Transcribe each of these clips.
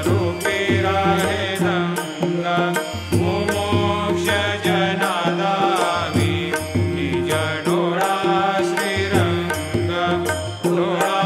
रूपी राहे रंग मुमोक्ष जनादावी निज डोळा श्रीरंग डोळा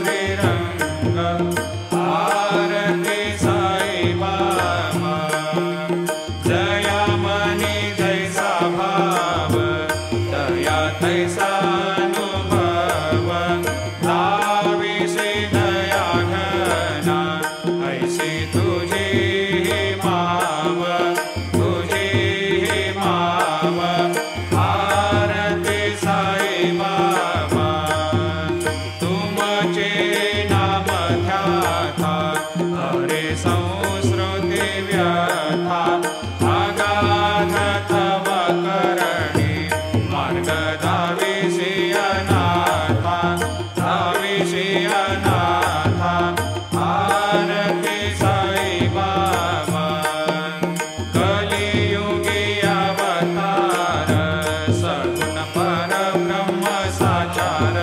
श्रीरंग आरती साई बाबा जया मनी जैसा भाव दया तैसा अनुभव दाविसे दया घना ऐसी तुझी माव तुझी माव आरती साई बाबा तुमचे नाम ध्याता हरे संस्कृती व्यथा अगाध तव करणी मार्ग दाविसी अनाथा दाविसी अनाथा आरती साई बाबा कलियुगी अवतार सगुण परब्रह्म साचार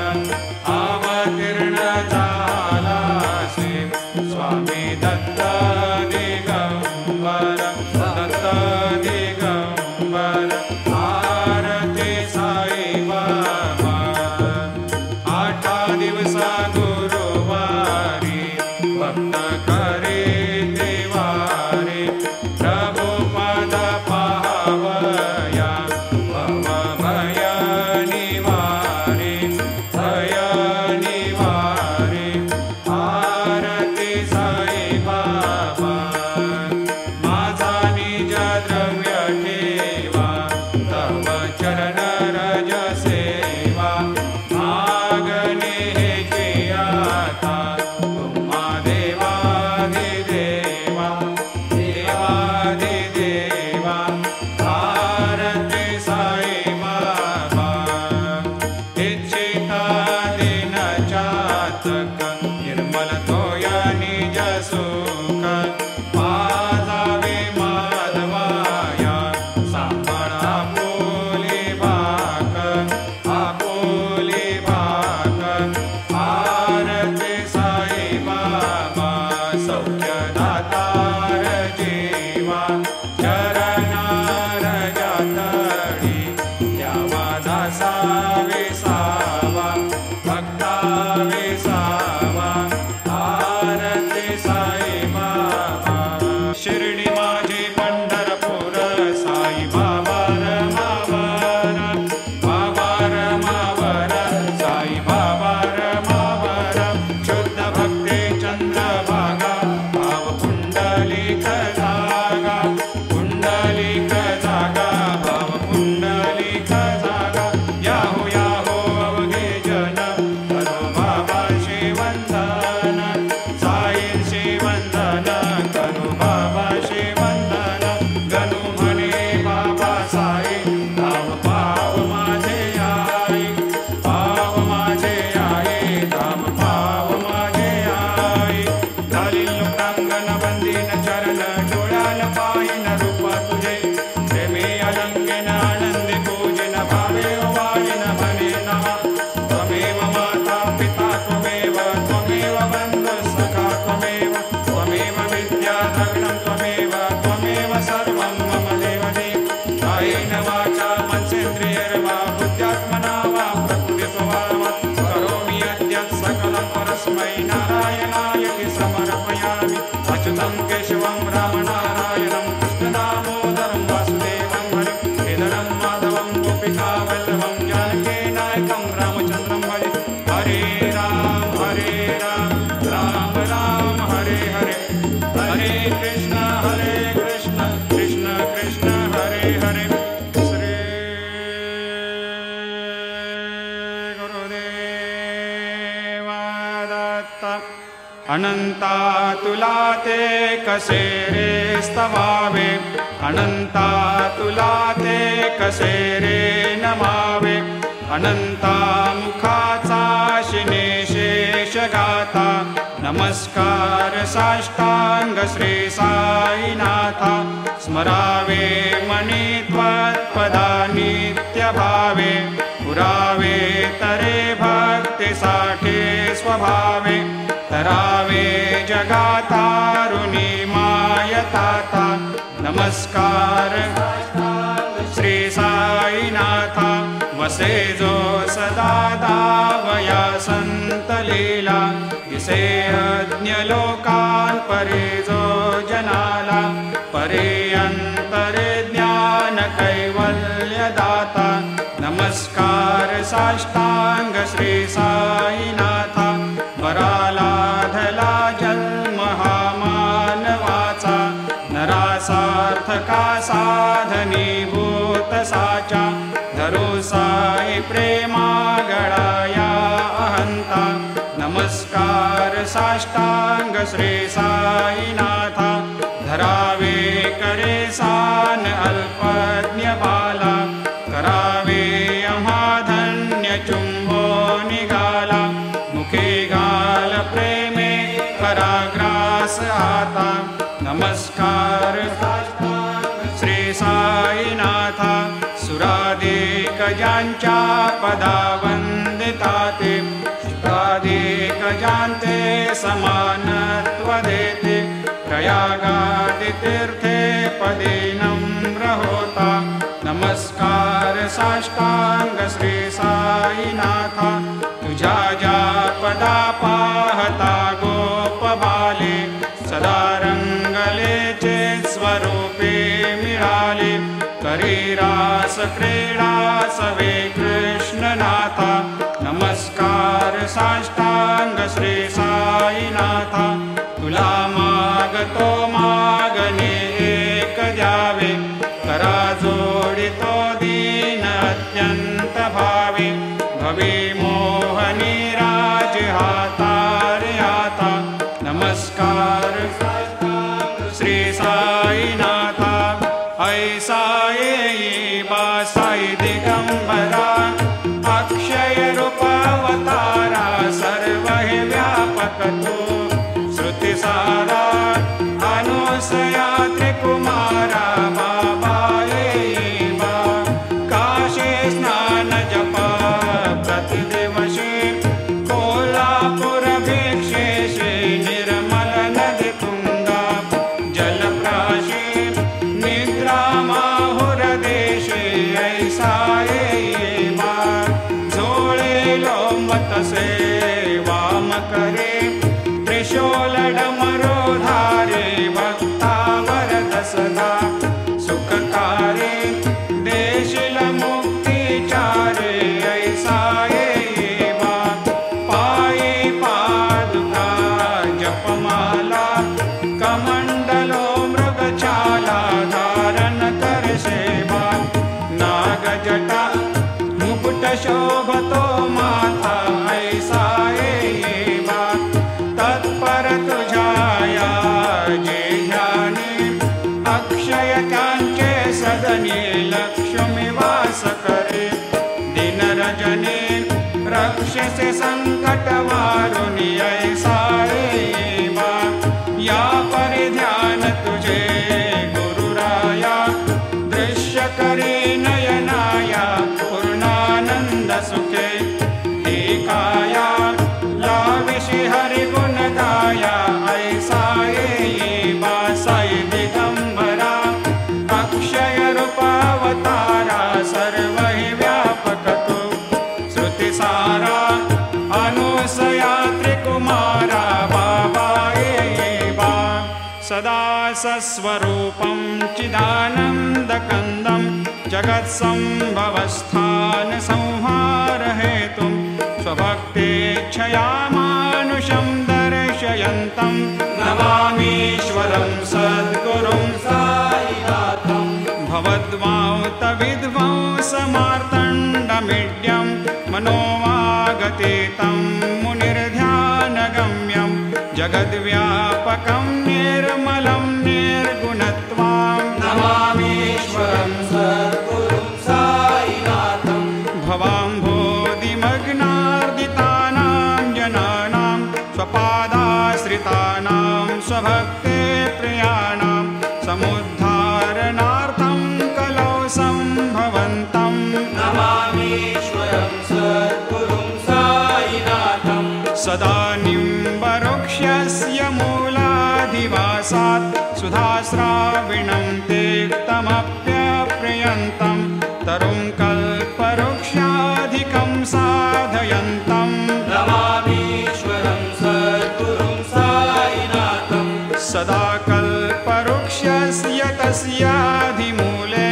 अवतीर्ण झालासे स्वामी दत्त दिगंबर दत्त दिगंबर आरती साई बाबा 8 दिवसा गुरुवारी भक्त करे देवारे प्रभु पद पावया भव भय निवारे भय निवारे आरती साई बाबा माझा निज द्रव्य ठेवा तव चरण रज सेवा मागणे हेची आता तुम्हा देवाधिदेवा देवाधिदेवा आरती साई बाबा इच्छिता दिन चातक निर्मल तोया निज सुख पाजावे माधवाया सांभाळ आपुली भाक आपुली भाक आरती साई बाबा सौख्य दातार जीवा चरणार जातडी द्यावा दासा विसावा भक्ता विसावा आरती साई बाबा शिर्डी माझी पंढरपूर साई बाबा रमावर बाबा रमावर साई बाबा रमावर शुद्ध भक्ती चंद्रभागा भाव पुंडलिक जागा पुंडलिक जागा भाव पुंडलिक जागा याहो याहो अवघे जन करो बाबा शिवंदन साईंशी वंदन करो बाबा शिवंदन गणू म्हणे बाबा साई धाम पाव माझे आई पाव माझे आई धाम पाव माझे आई घालील लोकांगण बंदीन चरण डोळ्यान पाहिन रूप तुझे प्रेमी अलंकेन आनंदी पूजन भावे वाजिन म्हणे नमः त्वमेव माता पिता त्वमेव त्वमेव बंधु सखा त्वमेव त्वमेव विद्या द्रविणं त्वमेव त्वमेव सर्वं मम देवदेव कायेन वाचा मनसेन्द्रियैर्वा बुद्ध्यात्मना वा प्रकृतिस्वभावात् करोमि यद्यत् सकलं परस्मै नारायणाय समर्पयामि अच्युतं केशवं रामनारायणं कृष्णदामोदरं वासुदेवं हरिं केदारं माधवं गोपिकावल्लभं जानकीनायकं रामचन्द्रं भजे हरे राम राम राम हरे हरे हरे कृष्ण कृष्ण कृष्ण हरे हरे श्री गुरुदेव दत्त अनंता तुला ते कसे रे स्तवावे अनंता तुला ते कसे रे नमावे अनंता मुखाचा शिने शेष गाता नमस्कार साष्टांग श्री साईनाथा स्मरावे मनी त्वत्पदा नित्य भावे पुरावे तरे भक्तीसाठी स्वभावे तरावे जगातारुणी नमस्कार श्री साईनाथ वसे जो सदा दावया संत लीला दिसे अज्ञ लोकान परे जो जनाला परे अंतरे ज्ञान कैवल्य दाता नमस्कार साष्टांग श्री साईनाथ परालाधला जन्म हा मानवाचा नरासार्थका साधनीभूत साचा धरो साई प्रेमा गळाया अहंता नमस्कार साष्टांग श्री साईनाथ धरावे करे सान अल्पज्ञ बाला करावे अमाधन्य चुंबो निगाला मुखे गाल प्रेमे पराग्रास आता नमस्कार श्री साईनाथ सुरादिक ज्यांच्या पदा वंदिता ते सुरादिक ज्यांते समानत्व देते प्रयागादि तीर्थे पदे नम्र होता नमस्कार साष्टांग श्री साईनाथ तुझ्या ज्या पदा पाहता गोप बाले सदा रंगलेचे स्वरूपे मिळाले करी रास क्रीडा सवे कृष्णनाथ नमस्कार साष्टांग श्री साईनाथ तुला मागतो मागणे एक द्यावे करा जोडितो दीन अत्यंत भावे भवी मोहनी राज हातारे आता नमस्कार श्री साईनाथ ऐसा येई बा साई दिगंबरा अक्षय रूपावतारा सर्व हे व्यापक तो श्रुति सारा अनुसया त्रिकुमारा बाबा येई बा काशी स्नान जप प्रतिदिवशी कोल्हापुर भिक्षेशी निर्मल नदी तुंगा जलप्राशी निद्रा माहुर देशे ऐसा येई बा झोळे लोंबत से वाम करे त्रिशूल डमरो धारे भक्ता वरद सदा सुखकारे देशिल मुक्ती चारे ऐसा येई बा पायी पादुका जपमाला कमंडलो मृगछाला धारण कर सेवा नागजटा मुकुट शोभतो माथा ऐसा येई बा तत्पर तुझाया जे ध्याने अक्षय त्यांचे सदने लक्ष्मी वास करे दिन रजने रक्षसे संकट वारुणी ऐसा येई बा या परिध्यान तुझे गुरुराया दृश्य करी नयनाया पूर्णानंद सुखे हे काया लाविषि हरि गुणदाया ऐसा येई बा साई दिगंबरा अक्षय रूपावतारा सर्व हि व्यापक तो श्रुति सारा अनुसया त्रिकुमारा बाबा येई बा सदा सस्वरूपं चिदानन्दकन्दं जगत्सम्भवस्थान संहार हेतुं स्वभक्तेच्छया मानुषं दर्शयन्तं नमामीश्वरं सद्गुरुं साईनाथं भवद्वांतविध्वंसमार्तण्डमीड्यं मनोवागतीतं मुनिर्ध्यानगम्यं जगद्व्यापकं निर्मलं निर्गुणत्वां नमामीश्वरं सद्गुरुं साईनाथं भवाम्भोधिमग्नार्दितानां जनानां स्वपादाश्रितानां स्वभक्ते प्रियाणां समुद्धारणार्थं कलौ सम्भवन्तं नमामीश्वरं सद्गुरुं साईनाथं सदा निम्बवृक्षस्य मूलात् अधिवासात् सुधास्राविणं तेक्तमप्यप्रियन्तं तरुं कल्पवृक्षाधिकं साधयन्तं नमामीश्वरं सद्गुरुं साईनाथं सदा कल्पवृक्षस्य तस्याधिमूले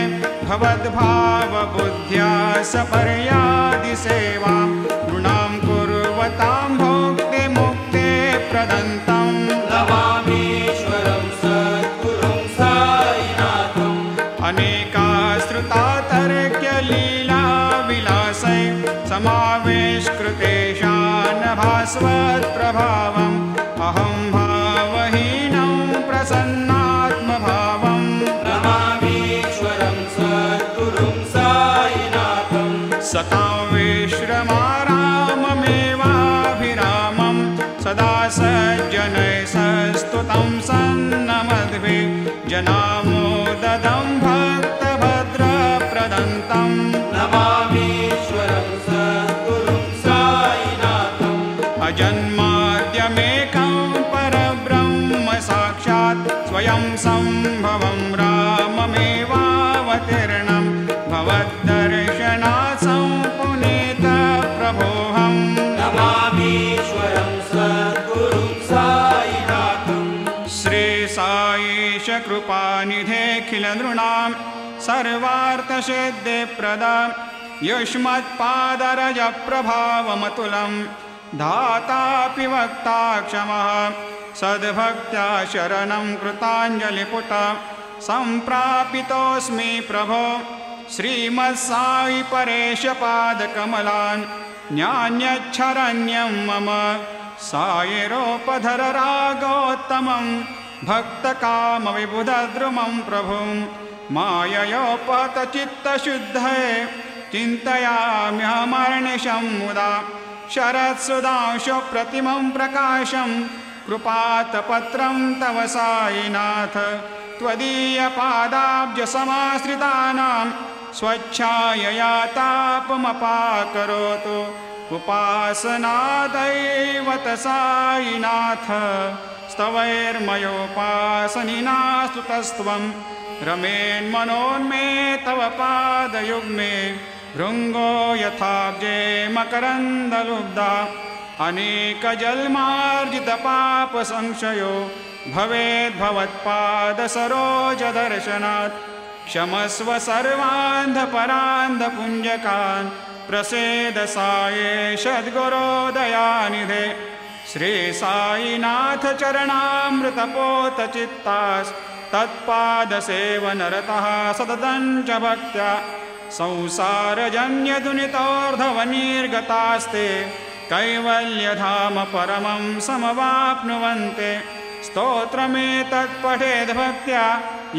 भवद्भावबुद्ध्या सपर्यादिसेवां नृणां कुर्वतां भोक्तिमुक्ते प्रदन्तं नमामीश्वरं सद्गुरुं साईनाथं अनेकाश्रुता तर्क्यलीलाविलासै समावेशकृतेशान् भास्वत्प्रभावम् अहं भावहीनं प्रसन्नात्मभावम् नमामीश्वरं सद्गुरुं साईनाथं सतां विश्रमाराममेवाभिरामं सदा सज्जनैः सस्तुतं सन्नमद्भिः जनामोददं भक्तभद्रप्रदन्तं नमामीश्वरं सद्गुरुं साईनाथं अजन्माद्यमेकं परब्रह्म साक्षात् स्वयं सम्भवं राममेवावतीर्णं भवद्दर्शनात् सम्पुनीतप्रभोऽहम् नमामीश्वरं सद्गुरुं साईनाथं श्रीसाईश कृपानिधेऽखिलनृणां सर्वार्थसिद्धिप्रदा युष्मत्पादरजप्रभावमतुलं धातापि वक्ता क्षमः सद्भक्त्या शरणं कृताञ्जलिपुट सम्प्रापितोऽस्मि प्रभो श्रीमत्साई परेशपादकमलान् न्यान्यच्छरण्यं मम सायिरोपधर रागोत्तमं भक्तकामविबुधद्रुमं प्रभुं माययोपतचित्तशुद्धये चिन्तयाम्यहमर्निशं मुदा शरत्सुधांशुप्रतिमं प्रकाशं कृपातपत्रं तव साईनाथ त्वदीयपादाब्जसमाश्रितानां स्वच्छायया तापमपाकरोतु उपासनादैवत साईनाथ स्तवैर्मयोपासनिना स्तुतस्त्वं रमेन्मनोन्मे तव पादयुग्मे भृङ्गो यथाब्जे मकरन्दलुब्धा अनेकजन्मार्जितपापसंशयो भवेद्भवत्पादसरोजदर्शनात् क्षमस्व सर्वान्धपरान्धपुञ्जकान् प्रसेद साये सद्गुरोदयानिधे श्रीसाईनाथ चरणामृतपोतचित्तास् तत्पादसेवनरतः सततं च भक्त्या संसारजन्यदुनितोर्धवनिर्गतास्ते कैवल्यधाम परमं समवाप्नुवन्ते स्तोत्रमेतत्पठेद्भक्त्या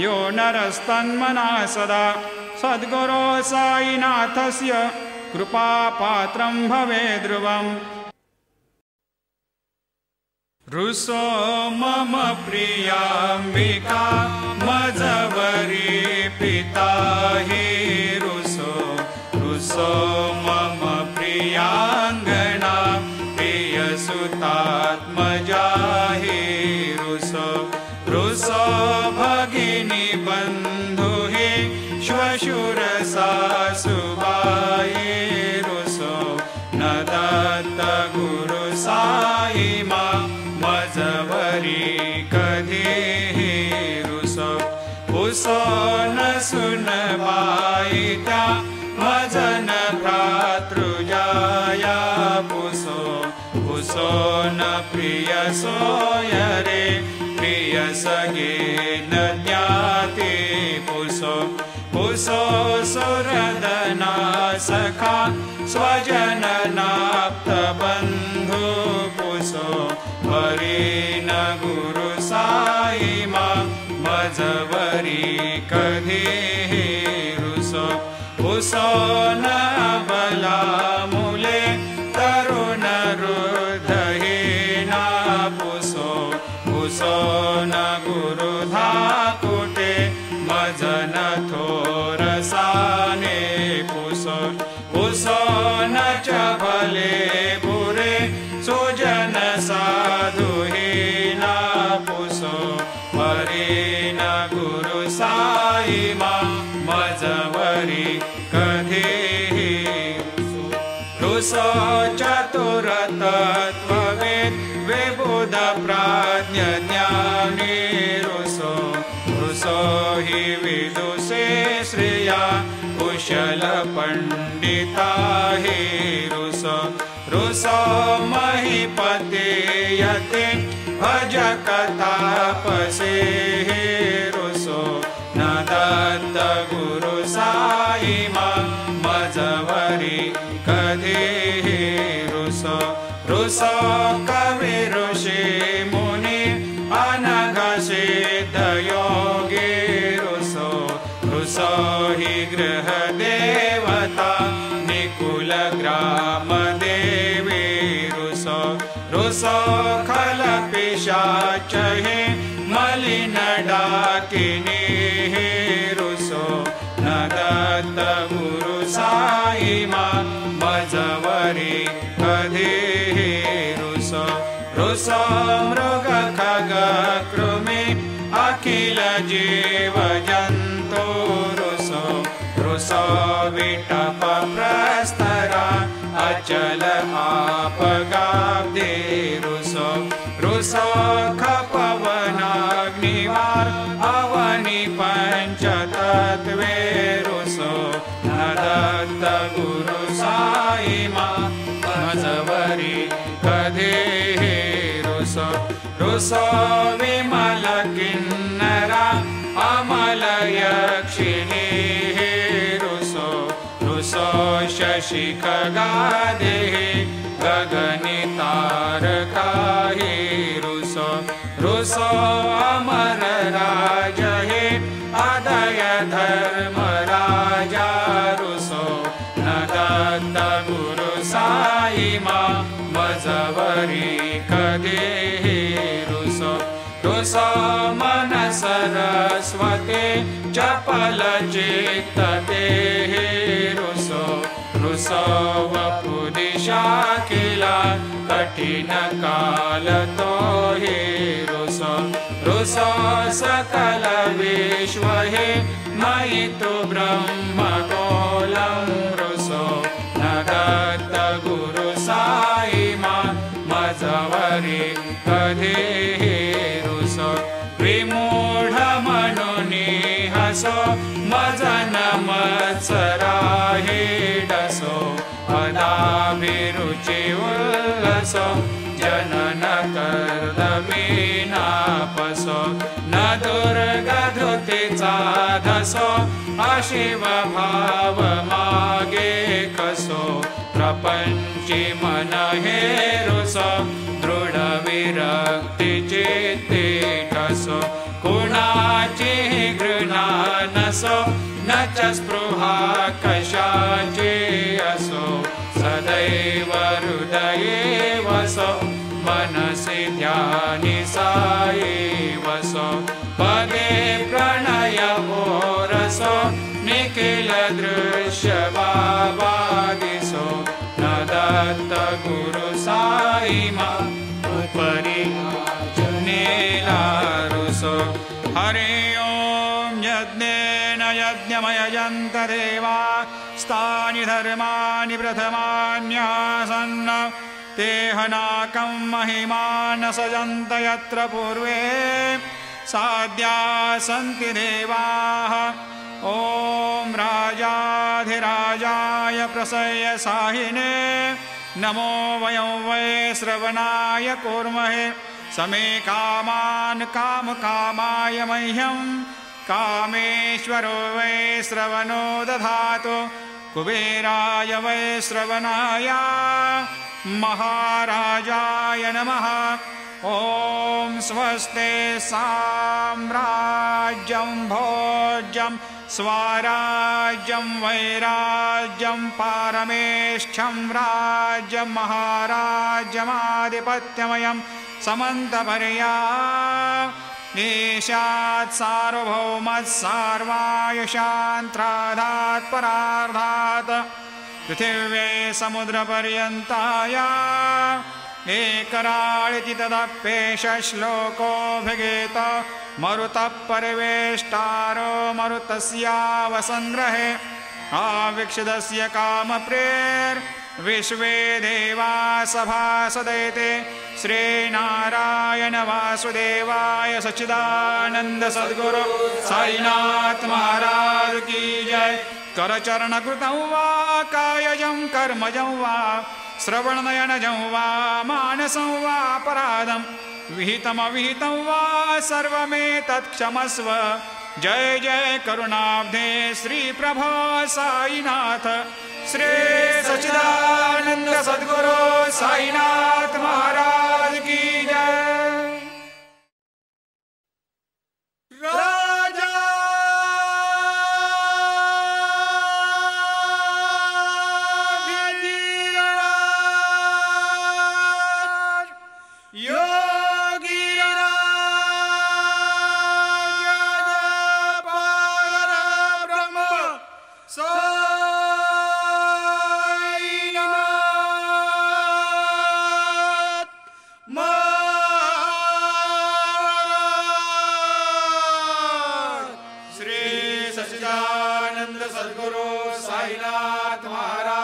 यो नरस्तन्मनः सदा सद्गुरो साईनाथस्य कृपापात्रं भवेद्ध्रुवम् रुसो मम प्रियाम्बिका मजवरी पिता हि रुसो रुसो मम प्रियाङ्गना प्रियसुतात्मजा हि रुसो रुसो भगिनी बन्धु हि श्वशुरसासुबाई रुसो न दत्त गुरु साई मा मजवरी कधी रुसो पुसो न सुनबाई त्या मजन भ्रातृजाया पुसो पुसो न प्रिय सोयरे प्रिय सगे न ज्ञाते पुसो पुसो सुरदना सखा स्वजननाप्त बन्धु पुसो हरि न गुरु साई मा मजवरी कधी रुसो पुसो न बला मूले तरुण रुद्धहीना पुसो पुसो न गुरु धाकुटे मजन थोरसाने पुसो पुसो न च भले बुरे सुजन साधुहीना पुसो गुरु साई मा मजवरी कधीही रुसो चतुर तत्ववेद विबुध प्राज्ञ ज्ञानी रुसो रुसो हि विदुषे श्रिया कुशल पंडिता हि रुसो रुसो महीपते यते भजक तापसे रुसो न दत्त गुरु साई मा मजवरी कधीही रुसो रुसो कवि ऋषि मुनि अनघ सिद्ध योगी रुसो रुसो हि गृह देवता निकुल ग्राम देवी रुसो रुसो खल पिशाच हि मलिन डाकिनी रुसो न दत्त गुरु साई मा मजवरी कधीही रुसो रुसो मृग खग कृमि अखिल जीव जंतु रुसो रुसो विटप प्रस्तरा अचल आपगाब्धे रुसो रुसो खपवनाग्निवार अवनि पंचतत्वे रुसो न दत्त गुरु साई मा मजवरी कधीही रुसो रुसो विमल किन्नरा अमल यक्षिणी रुसो रुसो शशि खगादे गगनि तारका रुसो रुसो अमर राज हे अदय धर्म राजा रुसो न दत्त गुरु साई मा मजवरी कधीही रुसो रुसो मन सरस्वती चपल चित्त देहि रुसो रुसो वपुदिशा किला कठिन काल तो हि रुसो रुसो सकल विश्व हि मयि तु ब्रह्म गोलं रुसो न दत्त गुरु साई मा मजवरी कधीही रुसो विमूढ मनुनि हसो मजन मत्सराहि डसो अदाभिरुचि उल्लसो जनन कर्दमीनापसो न दुर्गधृतिचा धसो अशिव भाव मागे कसो प्रपंची मन हे रुसो दृढ विरक्ति चित्ते ठसो कुणाची घृणा नसो न च स्पृहा कशाची असो सदैव हृदये वसो मनसि ध्यानि साई वसो पदे प्रणय रसो निखिल दृश्य बाबादिसो न दत्त गुरु साई मा उपरि नीलारुसो हरि ओम यज्ञेन यज्ञमयजन्त देवा स्थानि धर्माणि प्रथमान्यासन्न ते हनाकं महिमान सजन्त यत्र पूर्वे साध्या सन्ति देवाः ॐ राजाधिराजाय प्रसह्य साहिने नमो वयं वै श्रवणाय कुर्महे समे कामान् कामकामाय मह्यं कामेश्वरो वै श्रवणो दधातु कुबेराय वै श्रवणाय महाराजाय नमः ॐ स्वस्ते साम्राज्यं भोज्यं स्वराज्यं वैराज्यं पारमेष्ठ्यं राज्यं महाराज्यमाधिपत्यमयं समन्तपर्या ईशात् सार्वभौमः सार्वायुषान्त्राधात् परार्धात् पृथिव्यै समुद्रपर्यन्ताय एकराळिति तदप्येष श्लोकोऽभिगीत मरुतः परिवेष्टारो मरुतस्यावसङ्ग्रहे आवीक्षितस्य कामप्रेर्विश्वे देवा सभासदैते श्रीनारायण वासुदेवाय सच्चिदानंद सद्गुरु साईनाथ महाराज की जय। करचरणकृतं वा कायजं कर्मजं वा श्रवणनयनजं वा मानसं वा अपराधं विहितमविहितं वा सर्वमेतत्क्षमस्व। जय जय करुणाब्धे श्री प्रभो साईनाथ श्री सच्चिदानंद सद्गुरु साईनाथ महाराज की जय। राजा सच्चिदानंद सद्गुरु साईनाथ महाराज